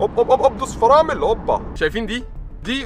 هوب هوب هوب، دوس فرامل هوبا. شايفين دي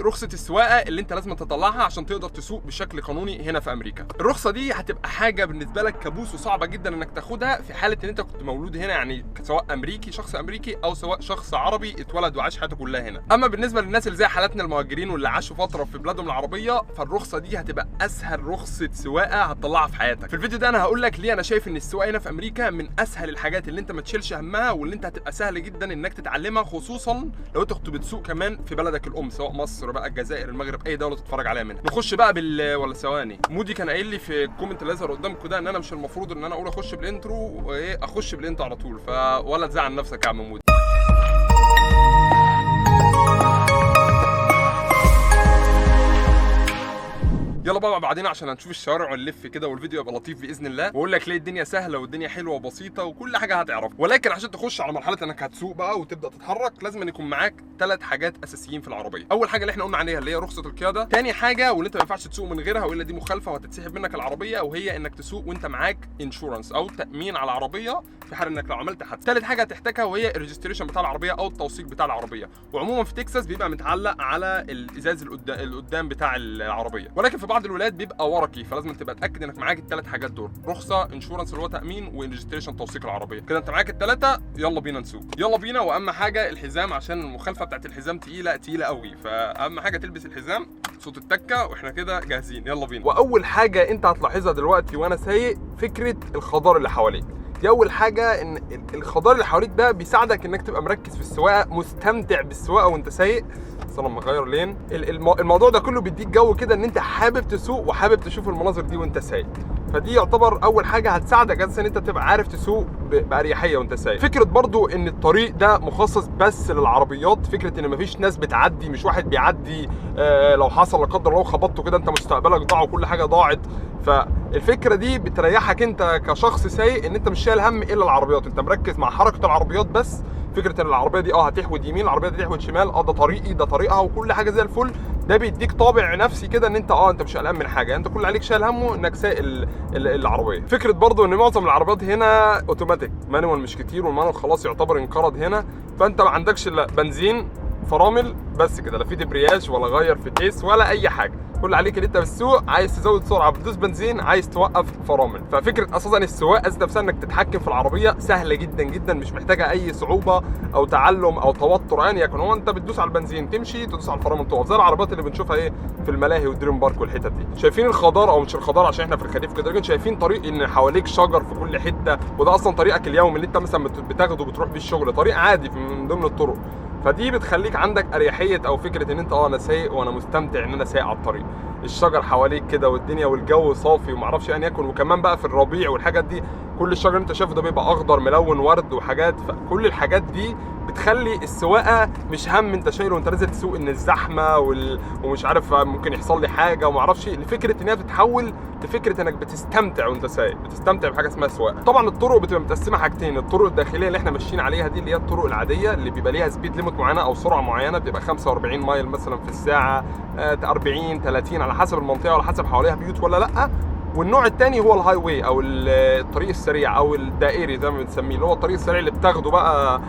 رخصة السواقة اللي انت لازم تطلعها عشان تقدر تسوق بشكل قانوني هنا في امريكا. الرخصة دي هتبقى حاجة بالنسبة لك كابوس وصعبة جدا انك تاخدها في حالة ان انت كنت مولود هنا، يعني سواء امريكي شخص امريكي او سواء شخص عربي اتولد وعاش حياته كلها هنا. اما بالنسبة للناس اللي زي حالاتنا المهاجرين واللي عاشوا فترة في بلادهم العربية، فالرخصة دي هتبقى اسهل رخصة سواقة هتطلعها في حياتك. في الفيديو ده انا هقول لك ليه انا شايف ان السواقة هنا في امريكا من اسهل الحاجات اللي انت ما تشيلش همها، واللي انت هتبقى سهل جدا انك تتعلمها، خصوصا لو انت كنت بتسوق كمان في بلدك الام، سواء مصر بقى، الجزائر، المغرب، اي دوله تتفرج عليها منها. نخش بقى ولا ثواني، مودي كان قايل لي في الكومنت اللي ظهر قدامكم ده ان انا مش المفروض ان انا اقول اخش بالانترو وايه، اخش بالانترو على طول، ولا تزعل نفسك يا عم مودي. يلا بقى بعدين عشان هنشوف الشوارع ونلف كده والفيديو يبقى لطيف باذن الله، واقول لك ليه الدنيا سهله والدنيا حلوه وبسيطه وكل حاجه هتعرفها. ولكن عشان تخش على مرحله انك هتسوق بقى وتبدا تتحرك، لازم أن يكون معاك 3 حاجات اساسيين في العربيه. اول حاجه اللي احنا قلنا عليها اللي هي رخصه القياده. تاني حاجه واللي انت ما ينفعش تسوق من غيرها والا دي مخالفه وهتتسحب منك العربيه، وهي انك تسوق وانت معاك انشورنس او تامين على العربيه في حال انك لو عملت حادثه. ثالث حاجه هتحتاجها وهي الريجستريشن بتاع العربيه او التوثيق بتاع العربيه، وعموما في تكساس بيبقى متعلق على الازاز القدام بتاع العربيه، ولكن في بعض الولايات بيبقى ورقي، فلازم تبقى تاكد انك معاك ال3 حاجات دول: رخصه، انشورنس اللي هو تامين، وريجستريشن توثيق العربيه. كده انت معاك ال3، يلا بينا نسوق، يلا بينا. واهم حاجه الحزام، عشان المخالفه بتاعت الحزام تقيله قوي، فاهم حاجه تلبس الحزام، صوت التكه، واحنا كده جاهزين، يلا بينا. واول حاجه انت هتلاحظها دلوقتي وانا سايق فكره الخضار اللي حواليك. دي اول حاجه، ان الخضار اللي حواليك ده بيساعدك انك تبقى مركز في السواقه، مستمتع بالسواقه وانت سايق. اصل لما اغير لين الموضوع ده كله بيديك جو كده ان انت حابب تسوق وحابب تشوف المناظر دي وانت سايق. فدي يعتبر اول حاجه هتساعدك اساسا ان انت تبقى عارف تسوق باريحيه وانت سايق. فكره برضو ان الطريق ده مخصص بس للعربيات، فكره ان مفيش ناس بتعدي، مش واحد بيعدي لو حصل لا قدر الله خبطته كده انت مستقبلك ضاع وكل حاجه ضاعت. فالفكره دي بتريحك انت كشخص سايق ان انت مش شايل هم الا العربيات، انت مركز مع حركه العربيات بس. فكره ان العربيه دي هتحود يمين، العربيه دي هتحود شمال، ده طريقي ده طريقها وكل حاجه زي الفل. ده بيديك طابع نفسي كده ان انت انت مش قلقان من حاجه، انت كل اللي عليك شايل همه انك سايق العربيه. فكره برضو ان معظم العربيات هنا اوتوماتيك، مانوال مش كتير، والمانوال خلاص يعتبر انقرض هنا، فانت ما عندكش الا بنزين، فرامل، بس كده، لا في دبرياج ولا غير في تيس ولا اي حاجه. كل اللي عليك ان انت بالسوق عايز تزود سرعه بتدوس بنزين، عايز توقف فرامل. ففكره اساسا السواقه ذات نفسها انك تتحكم في العربيه سهله جدا جدا، مش محتاجه اي صعوبه او تعلم او توتر ان يكن. هو انت بتدوس على البنزين تمشي، تدوس على الفرامل تقف، زي العربيات اللي بنشوفها في الملاهي والدريم بارك والحتت دي. شايفين الخضار او مش الخضار عشان احنا في الخريف كده، لكن شايفين طريق ان حواليك شجر في كل حته، وده اصلا طريقك اليومي اللي انت مثلا بتاخده بتروح بيه الشغل، طريق عادي من ضمن الطرق. فدي بتخليك عندك اريحيه او فكره ان انت انا سايق وانا مستمتع ان انا سايق على الطريق. الشجر حواليك كده والدنيا والجو صافي ومعرفش ان يكن، وكمان بقى في الربيع والحاجات دي كل الشجر انت شايفه ده بيبقى اخضر ملون ورد وحاجات. فكل الحاجات دي بتخلي السواقه مش هم انت شايله وانت نازل تسوق ان الزحمه ومش عارف ممكن يحصل لي حاجه ومعرفش، لفكره ان هي بتتحول لفكره انك بتستمتع وانت سايق، بتستمتع بحاجه اسمها سواقه. طبعا الطرق بتبقى متقسمه حاجتين: الطرق الداخليه اللي احنا ماشيين عليها دي اللي هي الطرق العاديه اللي بيبقى ليها سبيد ليميت معينه او سرعه معينه، بتبقى 45 مايل مثلا في الساعه، 40 30 على حسب المنطقه وعلى حسب حواليها بيوت ولا لا. والنوع الثاني هو الهاي واي او الطريق السريع او الدائري زي ما بنسميه، اللي هو الطريق السريع اللي بتاخده بقى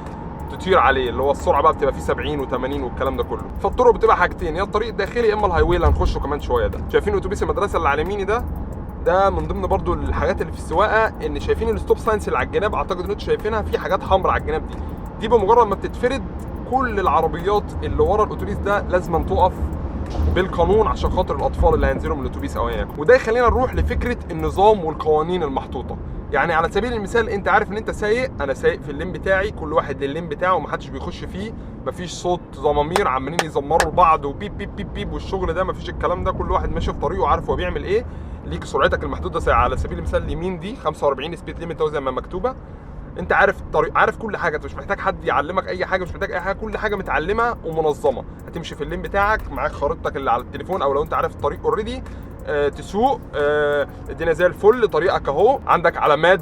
تطير عليه، اللي هو السرعه بقى بتبقى فيه 70 و80 والكلام ده كله. فالطرق بتبقى حاجتين: يا الطريق الداخلي يا اما الهاي واي اللي هنخشه كمان شويه. ده شايفين اتوبيس المدرسه اللي على يميني ده من ضمن برضو الحاجات اللي في السواقه، ان شايفين الستوب ساينس اللي على الجناب، اعتقد ان انتوا شايفينها في حاجات حمراء على الجناب دي بمجرد ما بتتفرد كل العربيات اللي ورا الاتوبيس ده لازم تقف بالقانون عشان خاطر الاطفال اللي هينزلوا من الاتوبيس او هيك. وده يخلينا نروح لفكره النظام والقوانين المحطوطه. يعني على سبيل المثال انت عارف ان انت سايق، انا سايق في اللين بتاعي، كل واحد للين بتاعه ومحدش بيخش فيه، مفيش صوت زمامير عمالين يزمروا لبعض وبيب بيب بيب بيب والشغل ده، مفيش الكلام ده، كل واحد ماشي في طريقه عارف هو بيعمل ايه. ليك سرعتك المحدوده، على سبيل المثال اليمين دي 45 سبيد ليميت زي ما مكتوبه، انت عارف الطريق، عارف كل حاجه، انت مش محتاج حد يعلمك اي حاجه، مش محتاج اي حاجه، كل حاجه متعلمه ومنظمه. هتمشي في اللين بتاعك، معاك خريطتك اللي على التليفون، او لو انت عارف الطريق اوريدي تسوق، الدنيا زي الفل، طريقك اهو، عندك علامات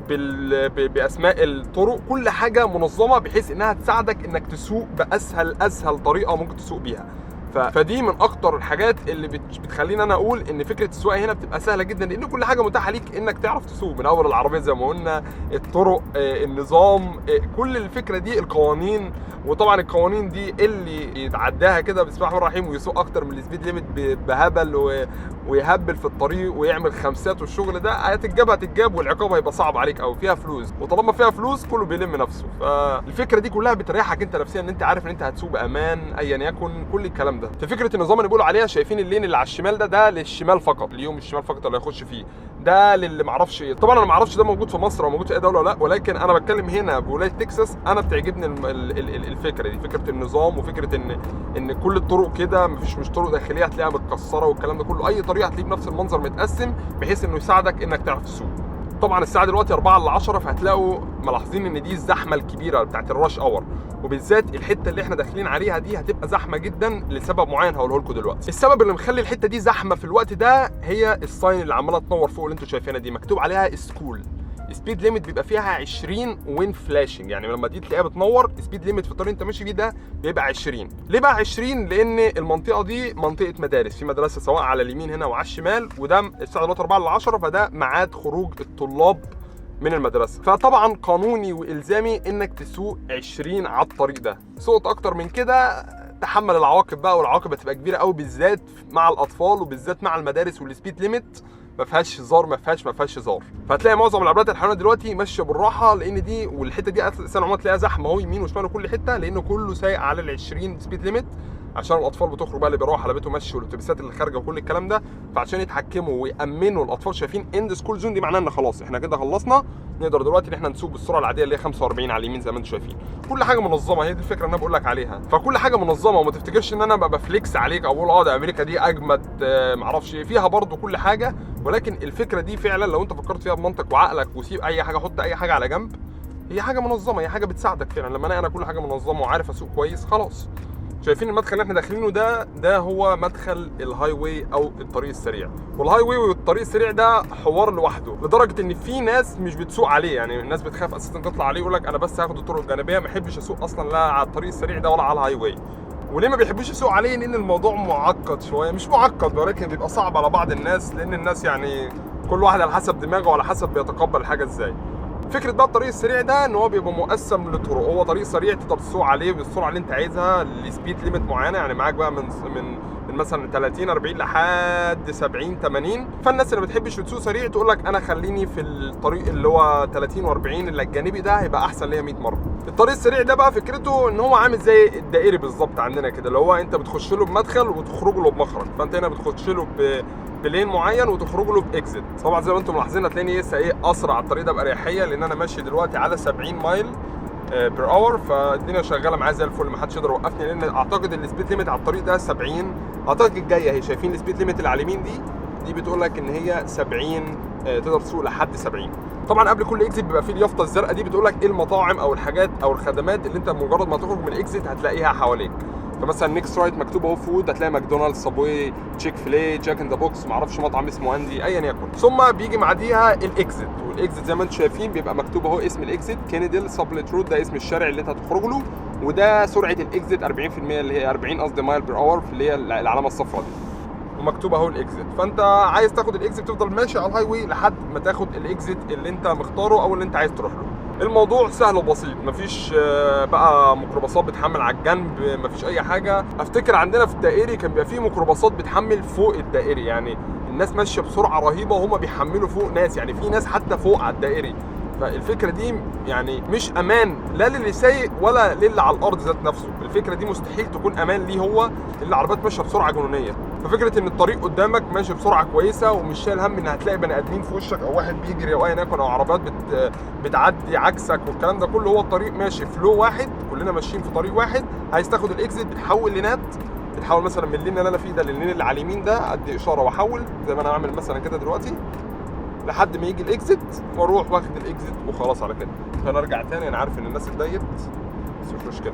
باسماء الطرق، كل حاجه منظمه بحيث انها تساعدك انك تسوق باسهل طريقه ممكن تسوق بيها. فدي من اكتر الحاجات اللي بتخليني انا اقول ان فكره السواقه هنا بتبقى سهله جدا، لان كل حاجه متاحه ليك انك تعرف تسوق، من اول العربيه زي ما قلنا، الطرق، النظام، كل الفكره دي، القوانين وطبعا القوانين دي اللي يتعداها كده بسم الله الرحمن الرحيم ويسوق اكتر من السبيد ليميت بهبل ويهبل في الطريق ويعمل خمسات والشغل ده، هتتجاب والعقاب هيبقى صعب عليك قوي، فيها فلوس، وطالما فيها فلوس كله بيلم نفسه. فالفكره دي كلها بتريحك انت نفسيا ان انت عارف ان انت هتسوق بامان ايا يكن كل الكلام ده. ففكره النظام اللي بيقولوا عليها، شايفين اللين اللي على الشمال ده للشمال فقط، اليوم الشمال فقط اللي هيخش فيه، ده للي معرفش ايه. طبعا انا معرفش ده موجود في مصر او موجود في اي دوله ولا لا، ولكن انا بتكلم هنا بولايه تكساس. انا بتعجبني الفكره دي، فكره النظام، وفكره ان كل الطرق كده، مش طرق داخليه هتلاقيها متكسره والكلام ده كله، اي طريق هتلاقيه بنفس المنظر متقسم بحيث انه يساعدك انك تعرف تسوق. طبعا الساعه دلوقتي 4 ل10، فهتلاقوا ملاحظين ان دي الزحمه الكبيره بتاعت الراش اور، وبالذات الحته اللي احنا داخلين عليها دي هتبقى زحمه جدا لسبب معين هقوله لكم دلوقتي. السبب اللي مخلي الحته دي زحمه في الوقت ده هي الساين اللي عماله تنور فوق اللي انتم شايفينها دي، مكتوب عليها سكول. سبيد ليميت بيبقى فيها 20 وين فلاشنج، يعني لما دي تلاقيها بتنور سبيد ليميت في الطريق انت ماشي فيه ده بيبقى 20. ليه بقى 20؟ لان المنطقه دي منطقه مدارس، في مدرسه سواء على اليمين هنا وعلى الشمال، وده الساعه دلوقتي 4 ل10، فده ميعاد خروج الطلاب من المدرسه، فطبعا قانوني والزامي انك تسوق 20 على الطريق ده. سوقت اكتر من كده تحمل العواقب بقى، والعواقب هتبقى كبيره قوي بالذات مع الاطفال وبالذات مع المدارس، والسبيد ليميت ما فيهاش هزار، ما فيهاش هزار. فهتلاقي معظم العربيات الحيوانات دلوقتي ماشيه بالراحه، لان دي والحته دي اساسا عمرها تلاقيها زحمه اهو يمين وشمال وكل حته، لان كله سايق على ال 20 سبيد ليميت، عشان الاطفال بتخرج بقى اللي بيروح على بيته مشي والاتوبيسات اللي خارجه وكل الكلام ده، فعشان يتحكموا ويامنوا الاطفال شايفين اند سكول زون، دي معناها ان خلاص احنا كده خلصنا، نقدر دلوقتي ان احنا نسوق بالسرعه العاديه اللي هي 45 على اليمين زي ما انتم شايفين. كل حاجه منظمه، هي دي الفكره اللي انا بقول لك عليها. فكل حاجه منظمه، وما تفتكرش ان انا ببقى فليكس عليك او اقول ده امريكا دي اجمد معرفش ايه، فيها برضو كل حاجه، ولكن الفكره دي فعلا لو انت فكرت فيها بمنطق وعقلك وسيب اي حاجه، حط اي حاجه على جنب، هي حاجه منظمه، هي حاجه بتساعدك فعلا. لما انا كل حاجه منظمه وعارف اسوق كويس خلاص. شايفين المدخل اللي احنا داخلينه ده هو مدخل الهاي واي او الطريق السريع، والهاي واي والطريق السريع ده حوار لوحده، لدرجه ان في ناس مش بتسوق عليه، يعني الناس بتخاف اساسا تطلع عليه، يقول لك انا بس هاخد الطرق الجانبيه، ما احبش اسوق اصلا لا على الطريق السريع ده ولا على الهاي واي. وليه ما بيحبوش يسوق عليه؟ لان الموضوع معقد شويه، مش معقد ولكن بيبقى صعب على بعض الناس، لان الناس يعني كل واحد على حسب دماغه وعلى حسب بيتقبل الحاجه ازاي. فكره بقى الطريق السريع ده ان هو بيبقى مقسم لطرق، هو طريق سريع تقدر تسوق عليه بالسرعه اللي انت عايزها، السبيد ليميت معينه، يعني معاك بقى من مثلا 30 40 لحد 70 80. فالناس اللي ما بتحبش تسوق سريع تقول لك انا خليني في الطريق اللي هو 30 و40 اللي الجانبي ده هيبقى احسن ليا 100 مره. الطريق السريع ده بقى فكرته ان هو عامل زي الدائري بالظبط عندنا كده، اللي هو انت بتخش له بمدخل وتخرج له بمخرج، فانت هنا بتخش له بلين معين وتخرج له باكزيت. طبعا زي ما انتم ملاحظين هتلاقيني لسه اسرع الطريق ده باريحيه، لان انا ماشي دلوقتي على 70 مايل بير اور، فالدنيا شغاله معايا زي الفل، ما حدش يقدر يوقفني، لان اعتقد السبيد ليميت على الطريق ده 70. اعتقد الجايه اهي، شايفين السبيد ليميت اللي على اليمين دي بتقول لك ان هي 70، تقدر تسوق لحد 70. طبعا قبل كل اكزيت بيبقى فيه اليافطه الزرقاء دي بتقول لك ايه المطاعم او الحاجات او الخدمات اللي انت مجرد ما تخرج من الاكزيت هتلاقيها حواليك. فمثلا نيكست رايت مكتوب اهو فود، هتلاقي ماكدونالدز، صابوي، تشيك فيلي، جاك ان ذا بوكس، معرفش مطعم اسمه اندي، ايا يكن. ثم بيجي بعديها الاكزيت، والاكزيت زي ما انتم شايفين بيبقى مكتوب اهو اسم الاكزيت كينيديل سابلت رود، ده اسم الشارع اللي انت هتخرج له، وده سرعه الاكزيت 40%، اللي هي 40 قصدي مايل بير اور، اللي هي العلامه الصفراء دي، ومكتوب اهو الاكزيت. فانت عايز تاخد الاكزيت تفضل ماشي على الهاي واي لحد ما تاخد الاكزيت اللي انت مختاره او اللي انت عايز تروح له. الموضوع سهل وبسيط، مفيش بقى ميكروباصات بتحمل على الجنب، مفيش اي حاجه. افتكر عندنا في الدائري كان بيبقى فيه ميكروباصات بتحمل فوق الدائري، يعني الناس ماشيه بسرعه رهيبه وهم بيحملوا فوق ناس، يعني في ناس حتى فوق على الدائري. فالفكره دي يعني مش امان لا للي سايق ولا للي على الارض ذات نفسه، الفكره دي مستحيل تكون امان ليه هو، اللي العربيات ماشيه بسرعه جنونيه. ففكره ان الطريق قدامك ماشي بسرعه كويسه ومش شايل هم ان هتلاقي بني ادمين في وشك او واحد بيجري او ايا يكن او عربيات بتعدي عكسك والكلام ده كله، هو الطريق ماشي فلو واحد، كلنا ماشيين في طريق واحد. عايز تاخد الاكزيت بتحول لينات، بتحول مثلا من اللين اللي انا فيه ده لللين اللي على اليمين ده، ادي اشاره واحول زي ما انا عامل مثلا كده دلوقتي لحد ما يجي الاكزيت واروح واخد الاكزيت وخلاص على كده. فنرجع تاني، انا عارف ان الناس اتضايقت بس مش مشكله.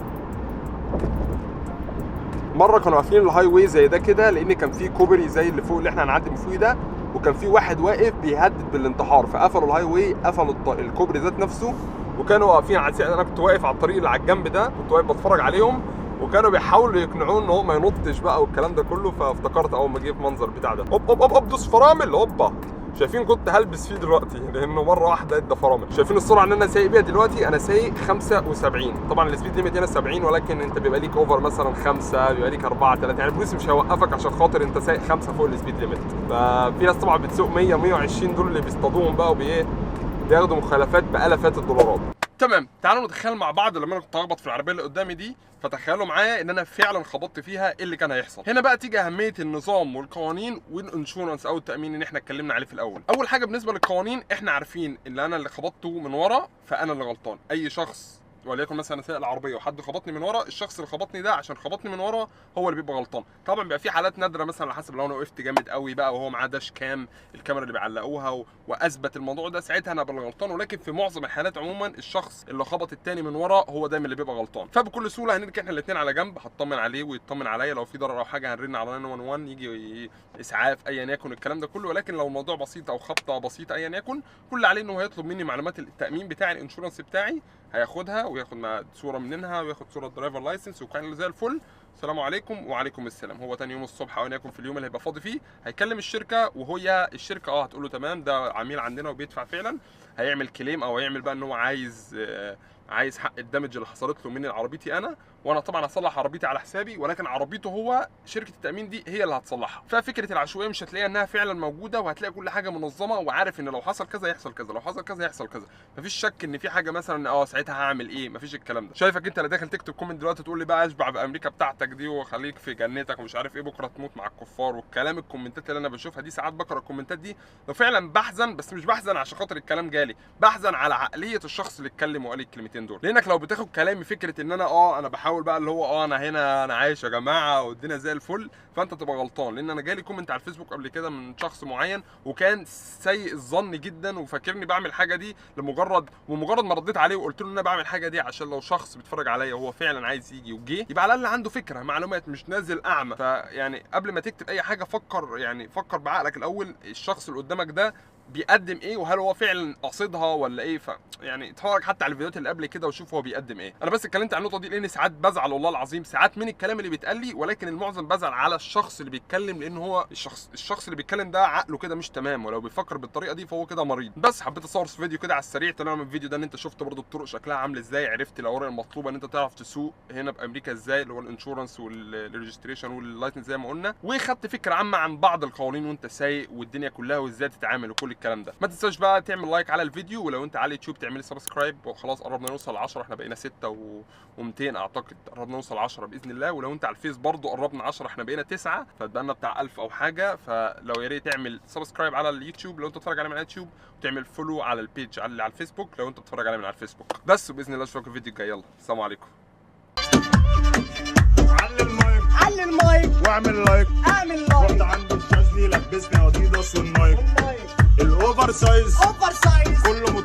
مره كانوا قافلين الهاي واي زي ده كده، لان كان في كوبري زي اللي فوق اللي احنا هنعدي من فوقيه ده، وكان في واحد واقف بيهدد بالانتحار، فقفلوا الهاي واي، قفلوا الكوبري ذات نفسه، وكانوا واقفين على انا كنت واقف على الطريق اللي على الجنب ده، كنت واقف بتفرج عليهم، وكانوا بيحاولوا يقنعوه ان هو ما ينطش بقى والكلام ده كله. فافتكرت اول ما جه في منظر بتاع ده، هوب هوب هوب دوس فرامل، هوبا شايفين كنت هلبس فيه دلوقتي لانه مره واحده ادى فرامل. شايفين السرعه اللي انا سايق بيها دلوقتي؟ انا سايق 75. طبعا السبيد ليميت هنا 70 ولكن انت بيبقى ليك اوفر مثلا 5 بيبقى ليك 4 3 يعني البوليس مش هيوقفك عشان خاطر انت سايق 5 فوق السبيد ليميت. ففي ناس طبعا بتسوق 100 120 دول اللي بيصطادوهم بقى بياخدوا مخالفات بالافات الدولارات. تمام، تعالوا نتخيل مع بعض لما انا كنت هخبط في العربيه اللي قدامي دي، فتخيلوا معايا ان انا فعلا خبطت فيها، ايه اللي كان هيحصل؟ هنا بقى تيجي اهميه النظام والقوانين والانشورنس او التامين اللي احنا اتكلمنا عليه في الاول. اول حاجه بالنسبه للقوانين، احنا عارفين ان انا اللي خبطته من ورا فانا اللي غلطان. اي شخص وليكن مثلا انا سايق العربيه وحد خبطني من ورا، الشخص اللي خبطني ده عشان خبطني من ورا هو اللي بيبقى غلطان. طبعا بيبقى في حالات نادره مثلا على حسب لو انا وقفت جامد قوي بقى وهو معاه داش كام الكاميرا اللي بيعلقوها واثبت الموضوع ده، ساعتها انا ابقى غلطان. ولكن في معظم الحالات عموما الشخص اللي خبط التاني من ورا هو دايما اللي بيبقى غلطان. فبكل سهوله هنركن احنا الاثنين على جنب، هطمن عليه ويطمن عليا، لو في ضرر او حاجه هنرن على 911 يجي اسعاف ايا يكن الكلام ده كله. ولكن لو الموضوع بسيط او خبطه بسيطه ايا يكن، كل اللي عليه انه هيطلب مني معلومات التامين بتاعي الانشورنس بتاعي، هياخدها وياخد مع صوره منها وياخد صوره درايفر لايسنس وكان زي الفل. السلام عليكم وعليكم السلام. هو تاني يوم الصبح او يكن في اليوم اللي هيبقى فاضي فيه هيكلم الشركه، وهي الشركه هتقول له تمام ده عميل عندنا وبيدفع فعلا، هيعمل كليم او هيعمل بقى ان هو عايز حق الدمج اللي حصلت له من عربيتي انا، وانا طبعا هصلح عربيتي على حسابي، ولكن عربيته هو شركه التامين دي هي اللي هتصلحها. ففكره العشوائيه مش هتلاقيها انها فعلا موجوده، وهتلاقي كل حاجه منظمه وعارف ان لو حصل كذا يحصل كذا، لو حصل كذا يحصل كذا. مفيش شك ان في حاجه مثلا ساعتها هعمل ايه، مفيش الكلام ده. شايفك انت اللي داخل تكتب كومنت دلوقتي تقول لي بقى اشبع بامريكا بتاعتك دي وخليك في جنتك ومش عارف ايه، بكره تموت مع الكفار والكلام. الكومنتات اللي انا بشوفها دي ساعات بقرا الكومنتات دي لو فعلا بحزن، بس مش بحزن عشان خاطر الكلام جالي، بحزن على عقليه الشخص اللي اتكلم وقال الكلمتين دول. لانك لو بتاخد كلامي فكره ان انا بحاول بقى اللي هو انا هنا انا عايش يا جماعه والدنيا زي الفل، فانت تبقى غلطان. لان انا جالي كومنت على الفيسبوك قبل كده من شخص معين وكان سيء الظن جدا وفاكرني بعمل حاجه دي ومجرد ما رديت عليه وقلت له ان انا بعمل حاجه دي عشان لو شخص بيتفرج عليا وهو فعلا عايز يجي وجه يبقى على الاقل عنده فكره معلومات، مش نازل اعمى. فيعني قبل ما تكتب اي حاجه فكر بعقلك الاول الشخص اللي قدامك ده بيقدم ايه، وهل هو فعلا قاصدها ولا ايه. يعني اتفرج حتى على الفيديوهات اللي قبل كده وشوف هو بيقدم ايه. انا بس اتكلمت عن النقطه دي لان ساعات بزعل والله العظيم ساعات من الكلام اللي بيتقال لي، ولكن المعظم بزعل على الشخص اللي بيتكلم، لان هو الشخص اللي بيتكلم ده عقله كده مش تمام، ولو بيفكر بالطريقه دي فهو كده مريض. بس حبيت اصور فيديو كده على السريع طلع من الفيديو ده ان انت شفت برضو الطرق شكلها عامل ازاي، عرفت الاوراق المطلوبه ان انت تعرف تسوق هنا بامريكا ازاي، اللي هو الانشورنس والريجستريشن واللايسنس زي ما قلنا، وخدت فكره عامه عن بعض القوانين وانت سايق والدنيا كلها وازاي تتعامل وكل الكلام ده. ما تنساش بقى تعمل لايك على الفيديو، ولو انت على اليوتيوب تعمل سبسكرايب، وخلاص قربنا نوصل ل 10، احنا بقينا 6 و200 اعتقد، قربنا نوصل 10 باذن الله. ولو انت على الفيس برضو قربنا 10، احنا بقينا 9، فاتبقى لنا بتاع 1000 او حاجه. فلو يا ريت تعمل سبسكرايب على اليوتيوب لو انت بتتفرج علينا من اليوتيوب، وتعمل فولو على البيج على الفيسبوك لو انت بتتفرج علينا من على الفيسبوك. بس باذن الله اشوفكم في الفيديو الجاي. يلا السلام عليكم. علي المايك واعمل لايك اعمل لايك. رحت عند الشاذلي لبسني اديداس والنايك الاوفر سايز اوفر سايز كله